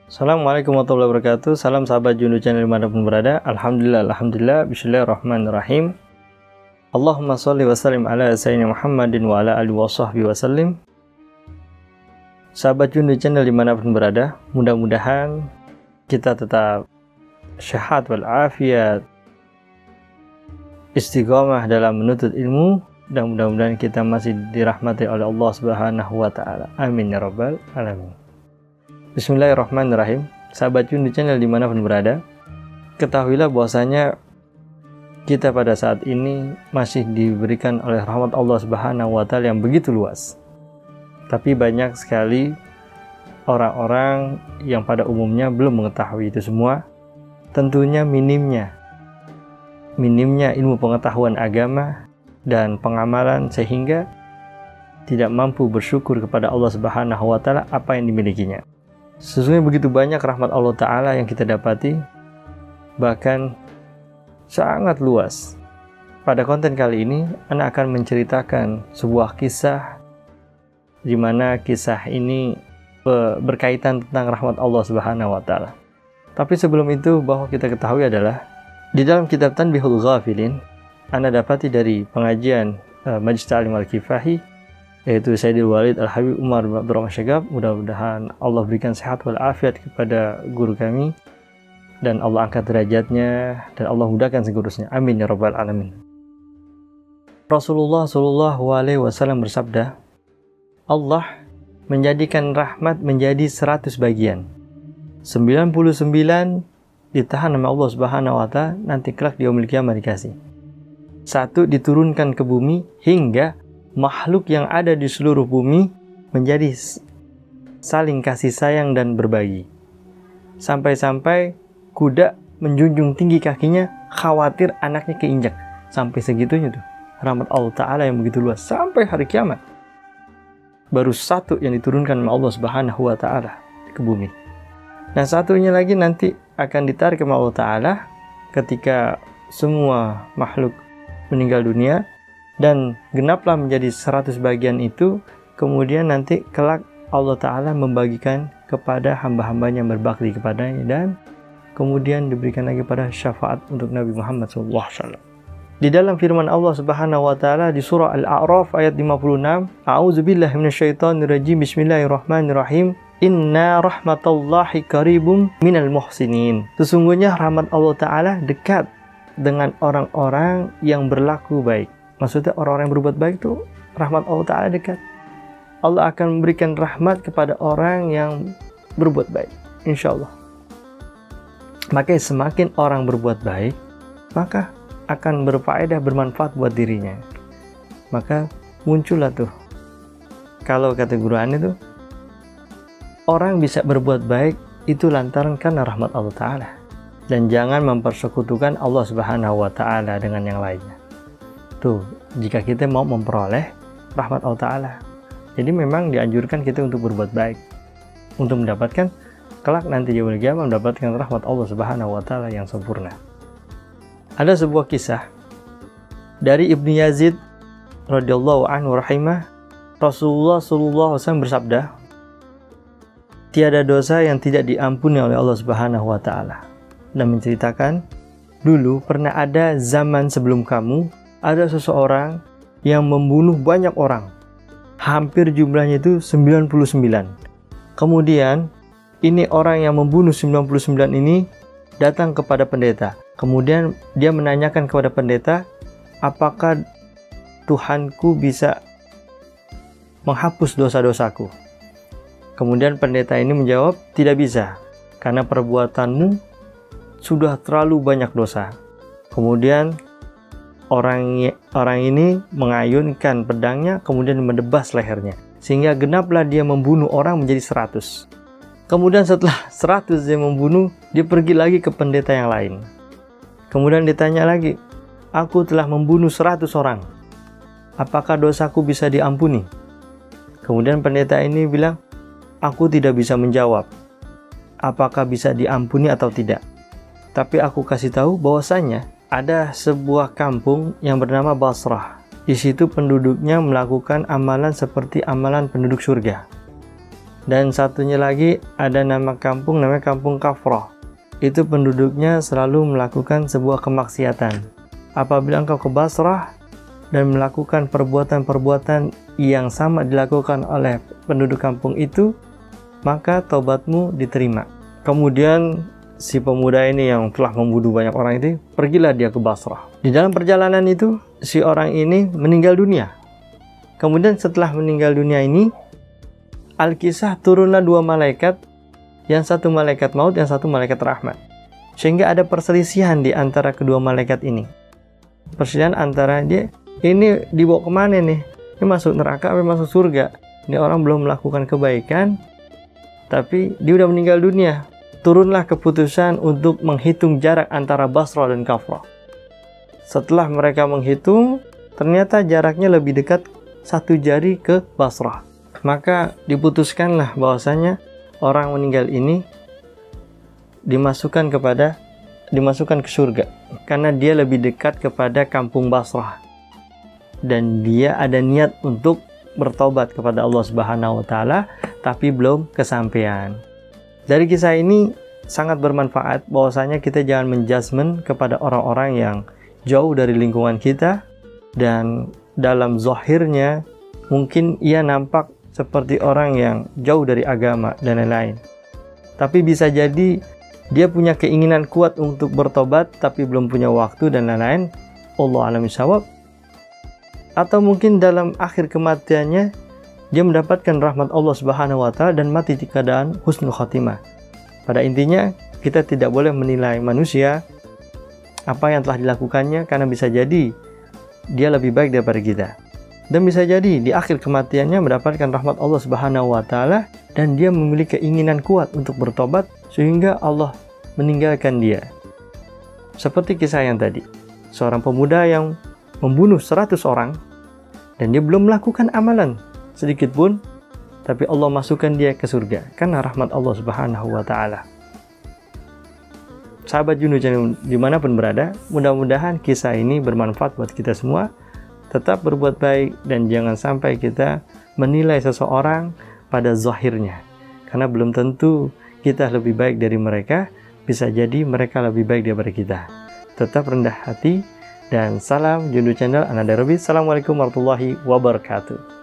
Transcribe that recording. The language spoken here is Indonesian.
Assalamualaikum warahmatullahi wabarakatuh. Salam sahabat Jundu Channel dimanapun berada. Alhamdulillah, bismillahirrahmanirrahim. Allahumma sholli wa sallim ala sayyidina Muhammadin wa ala alihi wa sahbihi wa sallim. Sahabat Jundu Channel dimanapun berada, mudah-mudahan kita tetap sehat walafiat, istiqomah dalam menuntut ilmu, dan mudah-mudahan kita masih dirahmati oleh Allah Subhanahu wa taala. Amin ya rabbal alamin. Bismillahirrahmanirrahim. Sahabat Jundu Channel dimanapun berada, ketahuilah bahwasanya kita pada saat ini masih diberikan oleh rahmat Allah Subhanahu wa taala yang begitu luas. Tapi banyak sekali orang-orang yang pada umumnya belum mengetahui itu semua. Tentunya minimnya ilmu pengetahuan agama dan pengamalan, sehingga tidak mampu bersyukur kepada Allah Subhanahu wa taala apa yang dimilikinya. Sesungguhnya begitu banyak rahmat Allah Ta'ala yang kita dapati, bahkan sangat luas. Pada konten kali ini, Ana akan menceritakan sebuah kisah, di mana kisah ini berkaitan tentang rahmat Allah Subhanahu wa Ta'ala. Tapi sebelum itu, bahwa kita ketahui adalah, di dalam kitab Tanbihul Ghafilin, Ana dapati dari pengajian Majlis Ta'lim Al-Kifahi, yaitu Sayyidil Walid Al-Habib Umar bin Abdurrahman Syagab. Mudah-mudahan Allah berikan sehat walafiat kepada guru kami, dan Allah angkat derajatnya, dan Allah mudahkan segurusnya. Amin ya rabbal alamin. Rasulullah SAW bersabda, Allah menjadikan rahmat menjadi 100 bagian. 99 ditahan sama Allah Subhanahu wa taala, nanti kelak di yaumil qiyamah dikasih. 1 diturunkan ke bumi hingga makhluk yang ada di seluruh bumi menjadi saling kasih sayang dan berbagi. Sampai-sampai kuda menjunjung tinggi kakinya, khawatir anaknya keinjak. Sampai segitunya tuh rahmat Allah Ta'ala yang begitu luas sampai hari kiamat. Baru 1 yang diturunkan oleh Allah Subhanahu wa taala ke bumi. Nah, 1-nya lagi nanti akan ditarik ke Allah Ta'ala ketika semua makhluk meninggal dunia, dan genaplah menjadi 100 bagian itu. Kemudian nanti kelak Allah Ta'ala membagikan kepada hamba-hambanya yang berbakti kepadanya, dan kemudian diberikan lagi pada syafaat untuk Nabi Muhammad SAW. Di dalam firman Allah Subhanahu wa taala di surah Al-A'raf ayat 56, A'udzubillahi minasyaitonirrajim, Bismillahirrahmanirrahim. Inna rahmatallahi qaribum minal muhsinin. Sesungguhnya rahmat Allah Ta'ala dekat dengan orang-orang yang berlaku baik. Maksudnya orang-orang yang berbuat baik itu rahmat Allah Ta'ala dekat. Allah akan memberikan rahmat kepada orang yang berbuat baik, insya Allah. Makanya semakin orang berbuat baik, maka akan berfaedah, bermanfaat buat dirinya. Maka muncullah tuh, kalau kata guru Ani tuh, orang bisa berbuat baik itu lantaran karena rahmat Allah Ta'ala. Dan jangan mempersekutukan Allah Subhanahu wa taala dengan yang lainnya. Tuh, jika kita mau memperoleh rahmat Allah Ta'ala. Jadi memang dianjurkan kita untuk berbuat baik, untuk mendapatkan kelak nanti yaumil qiyamah mendapatkan rahmat Allah Subhanahu wa taala yang sempurna. Ada sebuah kisah dari Ibnu Yazid radhiyallahu anhu rahimah. Rasulullah SAW bersabda, tiada dosa yang tidak diampuni oleh Allah Subhanahu wa taala. Dan menceritakan, dulu pernah ada zaman sebelum kamu, ada seseorang yang membunuh banyak orang. Hampir jumlahnya itu 99. Kemudian, ini orang yang membunuh 99 ini datang kepada pendeta. Kemudian dia menanyakan kepada pendeta, apakah Tuhanku bisa menghapus dosa-dosaku? Kemudian pendeta ini menjawab, tidak bisa, karena perbuatanmu sudah terlalu banyak dosa. Kemudian orang ini mengayunkan pedangnya, kemudian menebas lehernya, sehingga genaplah dia membunuh orang menjadi 100. Kemudian setelah 100 dia membunuh, dia pergi lagi ke pendeta yang lain. Kemudian ditanya lagi, aku telah membunuh 100 orang, apakah dosaku bisa diampuni? Kemudian pendeta ini bilang, aku tidak bisa menjawab apakah bisa diampuni atau tidak. Tapi aku kasih tahu bahwasanya ada sebuah kampung yang bernama Basrah. Di situ penduduknya melakukan amalan seperti amalan penduduk surga. Dan satunya lagi ada nama kampung namanya Kampung Kafrah. Itu penduduknya selalu melakukan sebuah kemaksiatan. Apabila engkau ke Basrah dan melakukan perbuatan-perbuatan yang sama dilakukan oleh penduduk kampung itu, maka taubatmu diterima. Kemudian si pemuda ini yang telah membunuh banyak orang itu, pergilah dia ke Basrah. Di dalam perjalanan itu, si orang ini meninggal dunia. Kemudian setelah meninggal dunia ini, Alkisah turunlah dua malaikat, yang satu malaikat maut, yang satu malaikat rahmat. Sehingga ada perselisihan di antara kedua malaikat ini. Perselisihan antara dia, ini dibawa kemana nih? Ini masuk neraka atau masuk surga? Ini orang belum melakukan kebaikan, tapi dia udah meninggal dunia. Turunlah keputusan untuk menghitung jarak antara Basrah dan Kafrah. Setelah mereka menghitung, ternyata jaraknya lebih dekat 1 jari ke Basrah. Maka diputuskanlah bahwasanya orang meninggal ini dimasukkan ke surga karena dia lebih dekat kepada kampung Basrah dan dia ada niat untuk bertobat kepada Allah Subhanahu wa taala tapi belum kesampaian. Dari kisah ini sangat bermanfaat bahwasanya kita jangan menjudgment kepada orang-orang yang jauh dari lingkungan kita dan dalam zahirnya mungkin ia nampak seperti orang yang jauh dari agama dan lain-lain. Tapi bisa jadi dia punya keinginan kuat untuk bertobat tapi belum punya waktu dan lain-lain. Allah a'lam bishawab. Atau mungkin dalam akhir kematiannya dia mendapatkan rahmat Allah Subhanahu wa taala dan mati di keadaan husnul khatimah. Pada intinya kita tidak boleh menilai manusia apa yang telah dilakukannya karena bisa jadi dia lebih baik daripada kita. Dan bisa jadi di akhir kematiannya mendapatkan rahmat Allah Subhanahu wa taala dan dia memiliki keinginan kuat untuk bertobat sehingga Allah meninggalkan dia. Seperti kisah yang tadi, seorang pemuda yang membunuh 100 orang dan dia belum melakukan amalan sedikit pun, tapi Allah masukkan dia ke surga karena rahmat Allah Subhanahu wa taala. Sahabat Jundu Channel dimanapun berada, mudah-mudahan kisah ini bermanfaat buat kita semua. Tetap berbuat baik dan jangan sampai kita menilai seseorang pada zahirnya. Karena belum tentu kita lebih baik dari mereka, bisa jadi mereka lebih baik daripada kita. Tetap rendah hati dan salam Jundu Channel. Assalamualaikum warahmatullahi wabarakatuh.